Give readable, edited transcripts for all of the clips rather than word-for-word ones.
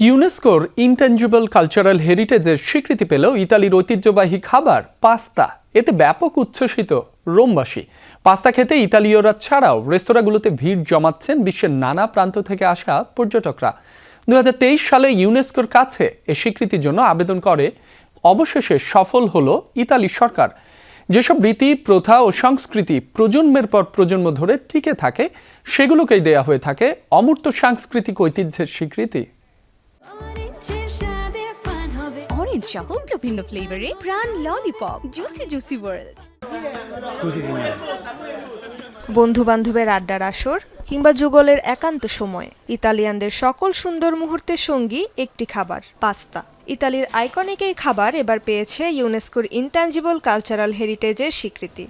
ইউনেস্কোর intangible cultural হেরিটেজের স্বীকৃতি পেল ইতালির ঐতিহ্যবাহী খাবার পাস্তা। এতে ব্যাপক উচ্ছ্বসিত রোমবাসী। পাস্তা খেতে ইতালীয়রা ছাড়াও রেস্তোরাঁগুলোতে ভিড় জমাচ্ছেন বিশ্বের নানা প্রান্ত থেকে আসা পর্যটকরা। 2023 সালে ইউনেস্কোর কাছে এ স্বীকৃতির জন্য আবেদন করে অবশেষে সফল হলো ইতালি সরকার। যেসব রীতি, প্রথা ও সংস্কৃতি প্রজন্মের পর প্রজন্ম ধরে টিকে থাকে, সেগুলোকেই দেয়া হয়ে থাকে অমূর্ত সাংস্কৃতিক ঐতিহ্যের স্বীকৃতি। অরেঞ্জ সহ বিভিন্ন ফ্লেভারে প্রাণ ললিপপ, জুসি জুসি ওয়ার্ল্ড। বন্ধু বান্ধবের আড্ডার আসর কিংবা যুগলের একান্ত সময়, ইতালিয়ানদের সকল সুন্দর মুহূর্তের সঙ্গী একটি খাবার, পাস্তা। ইতালির আইকনিক এই খাবার এবার পেয়েছে ইউনেস্কোর ইনট্যাঞ্জিবল কালচারাল হেরিটেজের স্বীকৃতি।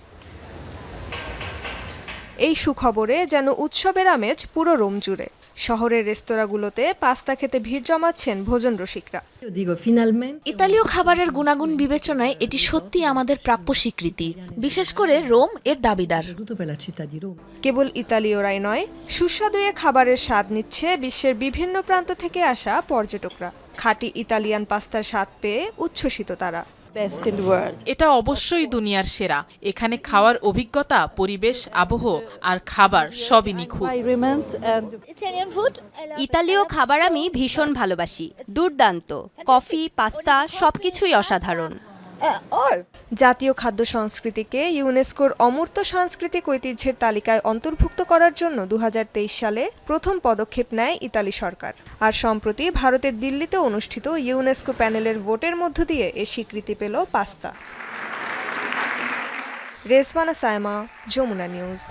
এই সুখবরে যেন উৎসবের আমেজ পুরো রোম জুড়ে। শহরের রেস্তোরাঁগুলোতে পাস্তা খেতে ভিড় জমাচ্ছেন ভোজন রসিকরা। ইতালীয় খাবারের গুণাগুণ বিবেচনায় এটি সত্যি আমাদের প্রাপ্য স্বীকৃতি, বিশেষ করে রোম এর দাবিদার। কেবল ইতালীয়রাই নয়, সুস্বাদু এ খাবারের স্বাদ নিচ্ছে বিশ্বের বিভিন্ন প্রান্ত থেকে আসা পর্যটকরা। খাঁটি ইতালিয়ান পাস্তার স্বাদ পেয়ে উচ্ছ্বসিত তারা। এটা অবশ্যই দুনিয়ার সেরা। এখানে খাওয়ার অভিজ্ঞতা, পরিবেশ, আবহ আর খাবার সবই নিখুঁত। ইতালীয় খাবার আমি ভীষণ ভালোবাসি, দুর্দান্ত। কফি, পাস্তা সবকিছুই অসাধারণ। জাতীয় খাদ্য সংস্কৃতিকে ইউনেস্কোর অমূর্ত সাংস্কৃতিক ঐতিহ্যের তালিকায় অন্তর্ভুক্ত করার জন্য 2023 সালে প্রথম পদক্ষেপ নেয় ইতালি সরকার। আর সম্প্রতি ভারতের দিল্লিতে অনুষ্ঠিত ইউনেস্কো প্যানেলের ভোটের মধ্য দিয়ে এ স্বীকৃতি পেল পাস্তা। রেজওয়ানা সায়মা, যমুনা নিউজ।